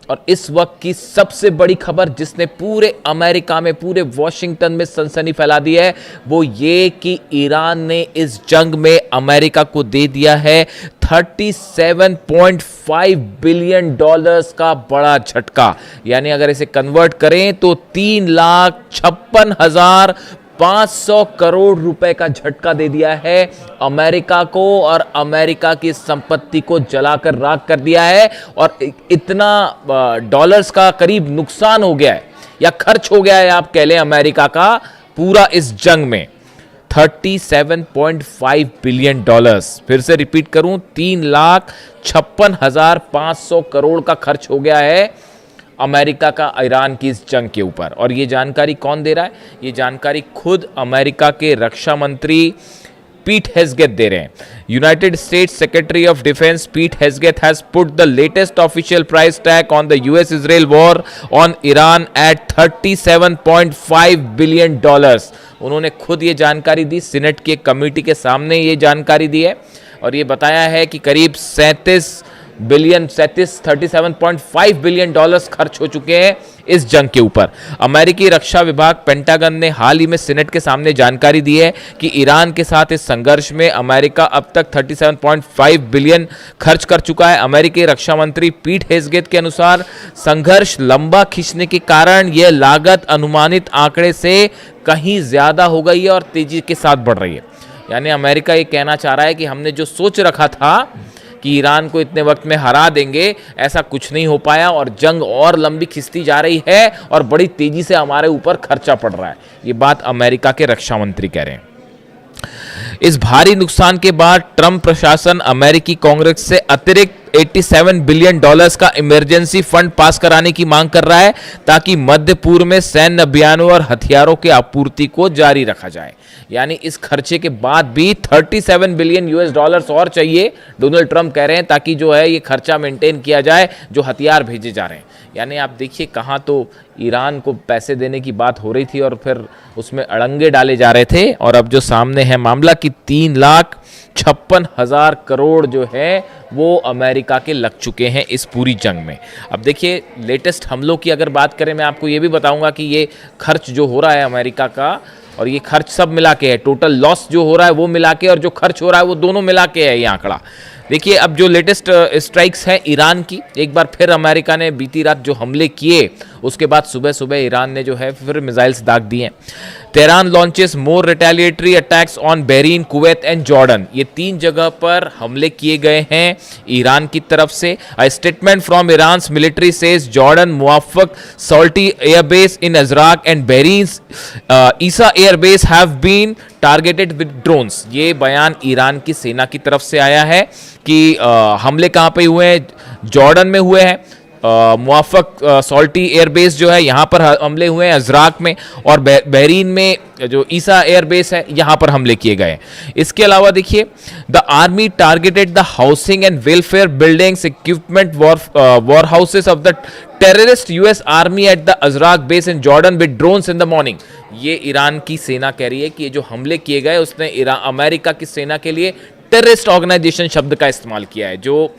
और इस वक्त की सबसे बड़ी खबर जिसने पूरे अमेरिका में, पूरे वॉशिंगटन में सनसनी फैला दी है, वो ये कि ईरान ने इस जंग में अमेरिका को दे दिया है 37.5 बिलियन डॉलर्स का बड़ा झटका। यानी अगर इसे कन्वर्ट करें तो 3,56,500 करोड़ रुपए का झटका दे दिया है अमेरिका को, और अमेरिका की संपत्ति को जलाकर राख कर दिया है। और इतना डॉलर्स का करीब नुकसान हो गया है या खर्च हो गया है, आप कह लें, अमेरिका का पूरा इस जंग में 37.5 बिलियन डॉलर्स। फिर से रिपीट करूं, 3,56,500 करोड़ का खर्च हो गया है अमेरिका का ईरान की इस जंग के ऊपर। और ये जानकारी कौन दे रहा है? ये जानकारी खुद अमेरिका के रक्षा मंत्री पीट हेग्सेथ दे रहे हैं। United States secretary of defence Pete Hegseth has put the latest official price tag on the US Israel war on Iran at 37.5 billion dollars. उन्होंने खुद ये जानकारी दी, सीनेट की एक कमेटी के सामने ये जानकारी दी है और ये बताया है कि करीब 37.5 बिलियन डॉलर्स खर्च हो चुके हैं इस जंग के ऊपर। अमेरिकी रक्षा विभाग पेंटागन ने हाल ही में सीनेट के सामने जानकारी दी है कि ईरान के साथ इस संघर्ष में अमेरिका अब तक 37.5 बिलियन खर्च कर चुका है। अमेरिकी रक्षा मंत्री पीट हेग्सेथ के अनुसार संघर्ष लंबा खींचने के कारण यह लागत अनुमानित आंकड़े से कहीं ज्यादा हो गई है और तेजी के साथ बढ़ रही है। यानी अमेरिका ये कहना चाह रहा है कि हमने जो सोच रखा था कि ईरान को इतने वक्त में हरा देंगे, ऐसा कुछ नहीं हो पाया और जंग और लंबी खिंचती जा रही है और बड़ी तेजी से हमारे ऊपर खर्चा पड़ रहा है। ये बात अमेरिका के रक्षा मंत्री कह रहे हैं। इस भारी नुकसान के बाद ट्रंप प्रशासन अमेरिकी कांग्रेस से अतिरिक्त 87 बिलियन डॉलर्स का इमरजेंसी फंड पास कराने की मांग कर रहा है ताकि मध्य पूर्व में सैन्य अभियानों और हथियारों की आपूर्ति को जारी रखा जाए। यानी इस खर्चे के बाद भी 37 बिलियन यूएस डॉलर्स और चाहिए, डोनाल्ड ट्रंप कह रहे हैं, ताकि जो है ये खर्चा मेंटेन किया जाए जो हथियार भेजे जा रहे हैं। यानी आप देखिए कहाँ तो ईरान को पैसे देने की बात हो रही थी और फिर उसमें अड़ंगे डाले जा रहे थे, और अब जो सामने है मामला कि 3,56,000 करोड़ जो है वो अमेरिका के लग चुके हैं इस पूरी जंग में। अब देखिए लेटेस्ट हमलों की अगर बात करें, मैं आपको ये भी बताऊंगा कि ये खर्च जो हो रहा है अमेरिका का, और ये खर्च सब मिला के है, टोटल लॉस जो हो रहा है वो मिला के और जो खर्च हो रहा है वो दोनों मिला के है ये आंकड़ा। देखिए अब जो लेटेस्ट स्ट्राइक्स हैं ईरान की, एक बार फिर अमेरिका ने बीती रात जो हमले किए उसके बाद सुबह सुबह ईरान ने जो है फिर मिसाइल्स दाग दिए। Tehran launches more retaliatory attacks on Bahrain, Kuwait and Jordan. ये 3 जगह पर हमले किए गए हैं ईरान की तरफ से। A statement from Iran's military says Jordan Muwaffaq Salti airbase in Azraq and Bahrain Isa airbase have been targeted with drones. ये बयान ईरान की सेना की तरफ से आया है कि हमले कहाँ पे हुए हैं, जॉर्डन में हुए हैं, मुआफक सॉल्टी एयरबेस जो है यहाँ पर हमले हुए हैं अजराक में, और बहरीन में जो ईसा एयरबेस है यहाँ पर हमले किए गए। इसके अलावा देखिए the army targeted the housing and welfare buildings equipment war houses of the terrorist US army at the Azraq base in Jordan with drones in the morning. ये ईरान की सेना कह रही है कि ये जो हमले किए गए उसने अमेरिका की सेना के लिए टेररिस्ट ऑर्गेनाइजेशन शब्द का इस्तेमाल किया है, जो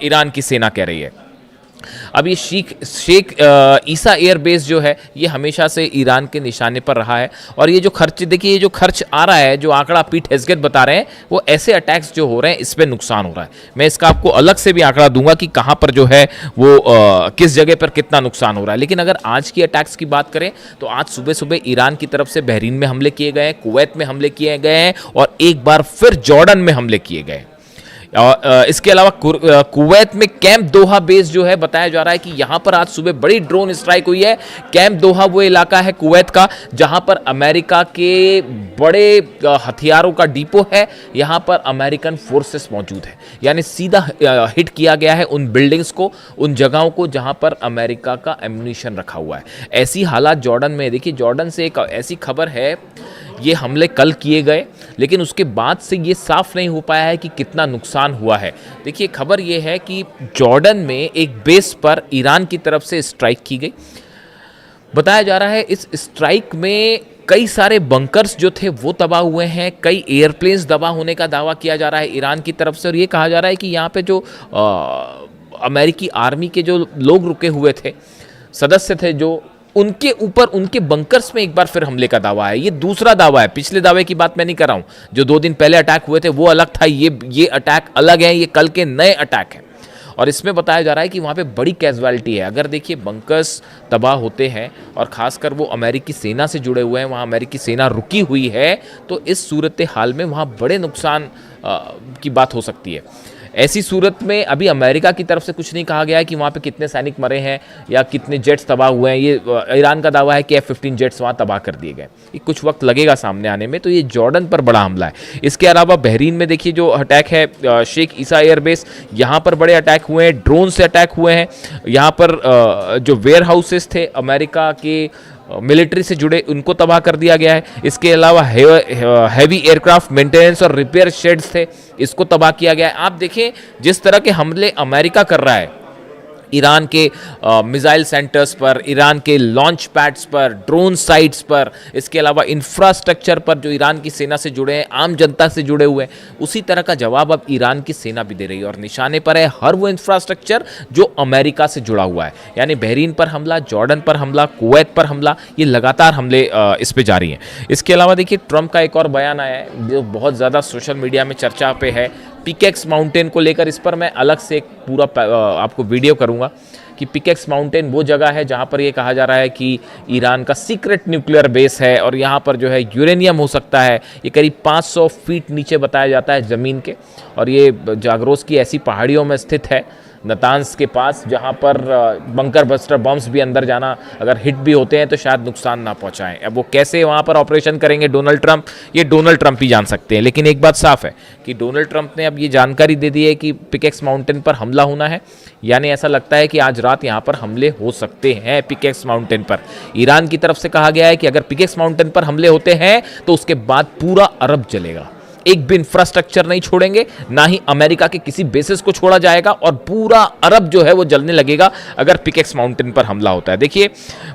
ईरान की सेना कह रही है। अब ये शेख ईसा एयरबेस जो है ये हमेशा से ईरान के निशाने पर रहा है, और ये जो खर्च देखिए, ये जो खर्च आ रहा है, जो आंकड़ा पीट हेग्सेथ बता रहे हैं, वो ऐसे अटैक्स जो हो रहे हैं इस पे नुकसान हो रहा है। मैं इसका आपको अलग से भी आंकड़ा दूंगा कि कहां पर जो है वो किस जगह पर कितना नुकसान हो रहा है। लेकिन अगर आज की अटैक्स की बात करें तो आज सुबह सुबह ईरान की तरफ से बहरीन में हमले किए गए हैं, कुवैत में हमले किए गए हैं, और एक बार फिर जॉर्डन में हमले किए गए। इसके अलावा कुवैत में कैंप दोहा बेस जो है बताया जा रहा है कि यहां पर आज सुबह बड़ी ड्रोन स्ट्राइक हुई है। कैंप दोहा वो इलाका है कुवैत का जहां पर अमेरिका के बड़े हथियारों का डिपो है, यहां पर अमेरिकन फोर्सेस मौजूद है। यानी सीधा हिट किया गया है उन बिल्डिंग्स को, उन जगहों को जहां पर अमेरिका का एम्यूनिशन रखा हुआ है। ऐसी हालात जॉर्डन में। देखिए जॉर्डन से एक ऐसी खबर है, ये हमले कल किए गए लेकिन उसके बाद से ये साफ नहीं हो पाया है कि कितना नुकसान हुआ है। देखिए खबर ये है कि जॉर्डन में एक बेस पर ईरान की तरफ से स्ट्राइक की गई। बताया जा रहा है इस स्ट्राइक में कई सारे बंकर्स जो थे वो तबाह हुए हैं, कई एयरप्लेन्स तबाह होने का दावा किया जा रहा है ईरान की तरफ से, और ये कहा जा रहा है कि यहाँ पे जो अमेरिकी आर्मी के जो लोग रुके हुए थे, सदस्य थे, जो उनके ऊपर उनके बंकर्स में एक बार फिर हमले का दावा है। ये दूसरा दावा है, पिछले दावे की बात मैं नहीं कर रहा हूं। जो 2 दिन पहले अटैक हुए थे वो अलग था, ये अटैक अलग है, ये कल के नए अटैक हैं। और इसमें बताया जा रहा है कि वहाँ पे बड़ी कैजुअलिटी है। अगर देखिए बंकर्स तबाह होते हैं और ख़ासकर वो अमेरिकी सेना से जुड़े हुए हैं, वहाँ अमेरिकी सेना रुकी हुई है, तो इस सूरत हाल में वहाँ बड़े नुकसान की बात हो सकती है। ऐसी सूरत में अभी अमेरिका की तरफ से कुछ नहीं कहा गया है कि वहाँ पे कितने सैनिक मरे हैं या कितने जेट्स तबाह हुए हैं। ये ईरान का दावा है कि F-15 जेट्स वहाँ तबाह कर दिए गए। ये कुछ वक्त लगेगा सामने आने में। तो ये जॉर्डन पर बड़ा हमला है। इसके अलावा बहरीन में देखिए जो अटैक है, शेख ईसा एयरबेस, यहाँ पर बड़े अटैक हुए हैं, ड्रोन से अटैक हुए हैं। यहाँ पर जो वेयर हाउसेस थे अमेरिका के मिलिट्री से जुड़े, उनको तबाह कर दिया गया है। इसके अलावा हैवी एयरक्राफ्ट मेंटेनेंस और रिपेयर शेड्स थे, इसको तबाह किया गया है। आप देखें जिस तरह के हमले अमेरिका कर रहा है ईरान के मिसाइल सेंटर्स पर, ईरान के लॉन्च पैड्स पर, ड्रोन साइट्स पर, इसके अलावा इंफ्रास्ट्रक्चर पर जो ईरान की सेना से जुड़े हैं, आम जनता से जुड़े हुए हैं, उसी तरह का जवाब अब ईरान की सेना भी दे रही है। और निशाने पर है हर वो इंफ्रास्ट्रक्चर जो अमेरिका से जुड़ा हुआ है। यानी बहरीन पर हमला, जॉर्डन पर हमला, कुवैत पर हमला, ये लगातार हमले इस पे जारी हैं। इसके अलावा देखिए ट्रंप का एक और बयान आया है जो बहुत ज़्यादा सोशल मीडिया में चर्चा पे है, पिकेक्स माउंटेन को लेकर। इस पर मैं अलग से एक पूरा आपको वीडियो करूंगा कि पिकेक्स माउंटेन वो जगह है जहां पर ये कहा जा रहा है कि ईरान का सीक्रेट न्यूक्लियर बेस है और यहां पर जो है यूरेनियम हो सकता है। ये करीब 500 फीट नीचे बताया जाता है ज़मीन के, और ये जागरोस की ऐसी पहाड़ियों में स्थित है, नतान्स के पास, जहां पर बंकर बस्टर बम्स भी अंदर जाना, अगर हिट भी होते हैं तो शायद नुकसान ना पहुंचाएं। अब वो कैसे वहां पर ऑपरेशन करेंगे डोनाल्ड ट्रंप, ये डोनाल्ड ट्रंप ही जान सकते हैं। लेकिन एक बात साफ है कि डोनाल्ड ट्रंप ने अब ये जानकारी दे दी है कि पिकेक्स माउंटेन पर हमला होना है। यानी ऐसा लगता है कि आज रात यहां पर हमले हो सकते हैं पिकेक्स माउंटेन पर। ईरान की तरफ से कहा गया है कि अगर पिकेक्स माउंटेन पर हमले होते हैं तो उसके बाद पूरा अरब जलेगा। एक भी इंफ्रास्ट्रक्चर नहीं छोड़ेंगे, ना ही अमेरिका के किसी बेसिस को छोड़ा जाएगा, और पूरा अरब जो है वो जलने लगेगा अगर पिकेक्स माउंटेन पर हमला होता है। देखिए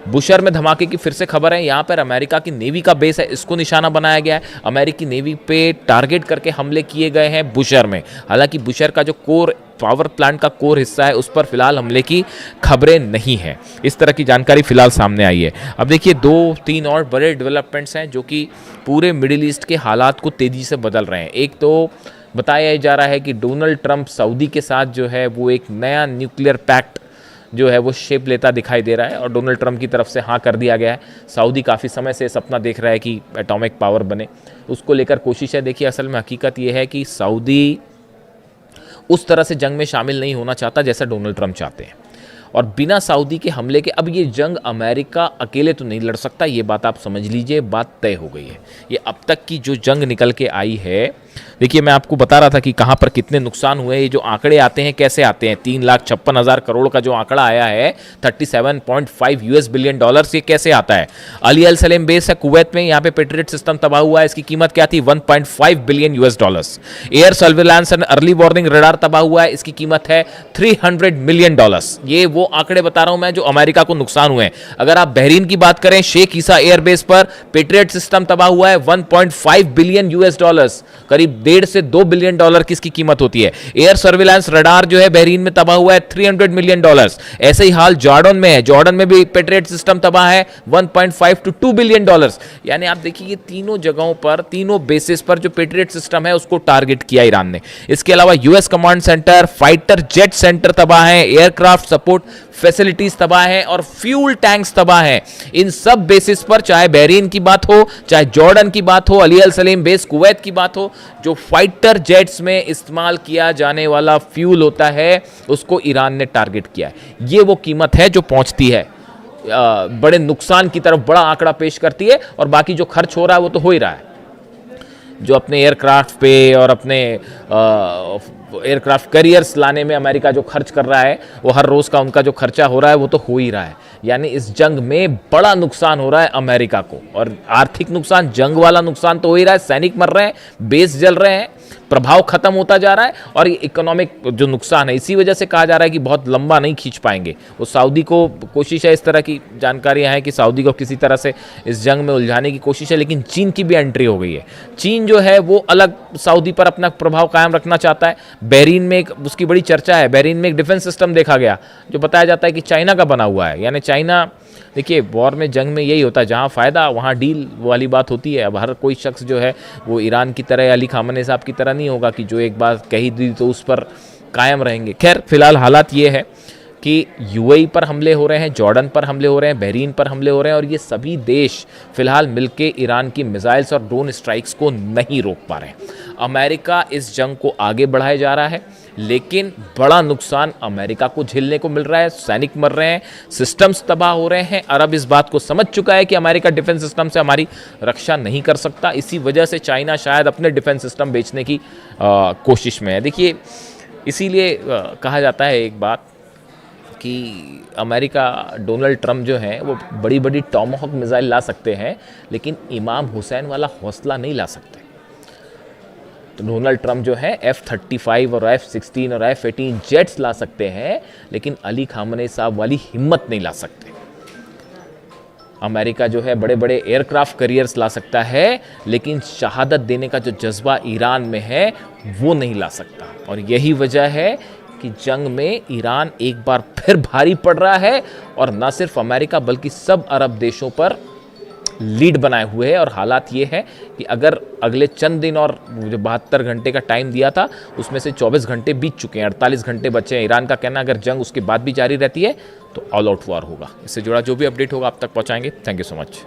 बुशर में धमाके की फिर से खबर है। यहाँ पर अमेरिका की नेवी का बेस है, इसको निशाना बनाया गया है। अमेरिकी नेवी पे टारगेट करके हमले किए गए हैं बुशर में। हालांकि बुशर का जो कोर पावर प्लांट का कोर हिस्सा है उस पर फिलहाल हमले की खबरें नहीं है। इस तरह की जानकारी फिलहाल सामने आई है। अब देखिए 2-3 और बड़े डेवलपमेंट्स हैं जो कि पूरे मिडिल ईस्ट के हालात को तेज़ी से बदल रहे हैं। एक तो बताया जा रहा है कि डोनाल्ड ट्रंप सऊदी के साथ जो है वो एक नया न्यूक्लियर पैक्ट जो है वो शेप लेता दिखाई दे रहा है, और डोनाल्ड ट्रंप की तरफ से हाँ कर दिया गया है। सऊदी काफ़ी समय से सपना देख रहा है कि एटॉमिक पावर बने, उसको लेकर कोशिश है। देखिए असल में हकीकत ये है कि सऊदी उस तरह से जंग में शामिल नहीं होना चाहता जैसा डोनाल्ड ट्रंप चाहते हैं, और बिना सऊदी के हमले के अब ये जंग अमेरिका अकेले तो नहीं लड़ सकता। ये बात आप समझ लीजिए, बात तय हो गई है। ये अब तक की जो जंग निकल के आई है, देखिए मैं आपको बता रहा था कि कहाँ पर कितने नुकसान हुए। ये जो आंकड़े आते हैं कैसे आते हैं, 3,56,000 करोड़ का जो आंकड़ा आया है, 37.5 US बिलियन डॉलर्स, ये कैसे आता है। अली अल सलेम बेस है कुवैत में, यहाँ पे पेट्रियट सिस्टम तबाह हुआ है, इसकी कीमत क्या थी, 1.5 billion US dollars. Air surveillance and early warning radar तबाह हुआ है, इसकी कीमत है 300 मिलियन डॉलर्स। ये वो आंकड़े बता रहा हूं मैं जो अमेरिका को नुकसान हुए हैं। अगर आप बहरीन की बात करें, शेख ईसा एयरबेस पर पेट्रियट सिस्टम तबाह हुआ है, 1.5 बिलियन US डॉलर्स, करीब 1.5 से 2 बिलियन डॉलर की इसकी कीमत होती है। एयर सर्विलांस रडार जो है बहरीन में तबाह हुआ है, 300 मिलियन डॉलर्स। ऐसे ही हाल जॉर्डन में है, जॉर्डन में भी पेट्रियट सिस्टम तबाह है, 1.5 to 2 बिलियन डॉलर्स। यानी आप देखिए ये तीनों जगहों पर, तीनों बेसिस पर जो पेट्रियट सिस्टम है उसको टारगेट किया ईरान ने। इसके अलावा US command centre, fighter jet centre तबाह है, एयरक्राफ्ट सपोर्ट फैसिलिटीज तबाह है, और फ्यूल टैंक्स तबाह है। इन सब बेसिस पर, चाहे बहरीन की बात हो, चाहे जॉर्डन की बात हो, अली अल सलेम बेस कुवैत की बात हो, जो फाइटर जेट्स में इस्तेमाल किया जाने वाला फ्यूल होता है उसको ईरान ने टारगेट किया है। ये वो कीमत है जो पहुंचती है बड़े नुकसान की तरफ, बड़ा आंकड़ा पेश करती है। और बाकी जो खर्च हो रहा है वो तो हो ही रहा है। जो अपने एयरक्राफ्ट पे और अपने एयरक्राफ्ट कैरियर्स लाने में अमेरिका जो खर्च कर रहा है, वो हर रोज़ का उनका जो खर्चा हो रहा है वो तो हो ही रहा है। यानी इस जंग में बड़ा नुकसान हो रहा है अमेरिका को। और आर्थिक नुकसान, जंग वाला नुकसान तो हो ही रहा है, सैनिक मर रहे हैं, बेस जल रहे हैं, प्रभाव खत्म होता जा रहा है, और इकोनॉमिक जो नुकसान है इसी वजह से कहा जा रहा है कि बहुत लंबा नहीं खींच पाएंगे। वो सऊदी को कोशिश है, इस तरह की जानकारियां हैं कि सऊदी को किसी तरह से इस जंग में उलझाने की कोशिश है, लेकिन चीन की भी एंट्री हो गई है। चीन जो है वो अलग सऊदी पर अपना प्रभाव कायम रखना चाहता है। बहरीन में एक उसकी बड़ी चर्चा है, बहरीन में एक डिफेंस सिस्टम देखा गया जो बताया जाता है कि चाइना का बना हुआ है। यानी चाइना, देखिए वॉर में, जंग में यही होता है, जहाँ फ़ायदा वहाँ डील वाली बात होती है। अब हर कोई शख्स जो है वो ईरान की तरह, अली खामने साहब की तरह नहीं होगा कि जो एक बात कही दी तो उस पर कायम रहेंगे। खैर फिलहाल हालात ये है कि यूएई पर हमले हो रहे हैं, जॉर्डन पर हमले हो रहे हैं, बहरीन पर हमले हो रहे हैं, और ये सभी देश फिलहाल मिलके ईरान की मिसाइल्स और ड्रोन स्ट्राइक्स को नहीं रोक पा रहे हैं। अमेरिका इस जंग को आगे बढ़ाए जा रहा है, लेकिन बड़ा नुकसान अमेरिका को झेलने को मिल रहा है। सैनिक मर रहे हैं, सिस्टम्स तबाह हो रहे हैं। अरब इस बात को समझ चुका है कि अमेरिका डिफेंस सिस्टम से हमारी रक्षा नहीं कर सकता। इसी वजह से चाइना शायद अपने डिफेंस सिस्टम बेचने की कोशिश में है। देखिए इसीलिए कहा जाता है एक बात कि अमेरिका, डोनाल्ड ट्रंप जो हैं वो बड़ी बड़ी टॉमहॉक मिसाइल ला सकते हैं, लेकिन इमाम हुसैन वाला हौसला नहीं ला सकते। तो डोनाल्ड ट्रंप जो है F-35 और F-16 और F-18 जेट्स ला सकते हैं, लेकिन अली खामने साहब वाली हिम्मत नहीं ला सकते। अमेरिका जो है बड़े बड़े एयरक्राफ्ट कैरियर्स ला सकता है, लेकिन शहादत देने का जो जज्बा ईरान में है वो नहीं ला सकता। और यही वजह है कि जंग में ईरान एक बार फिर भारी पड़ रहा है, और न सिर्फ अमेरिका बल्कि सब अरब देशों पर लीड बनाए हुए है। और हालात ये है कि अगर अगले चंद दिन, और जो 72 घंटे का टाइम दिया था उसमें से 24 घंटे बीत चुके हैं, 48 घंटे बचे हैं। ईरान का कहना अगर जंग उसके बाद भी जारी रहती है तो ऑल आउट वॉर होगा। इससे जुड़ा जो भी अपडेट होगा आप तक पहुंचाएंगे। Thank you so much.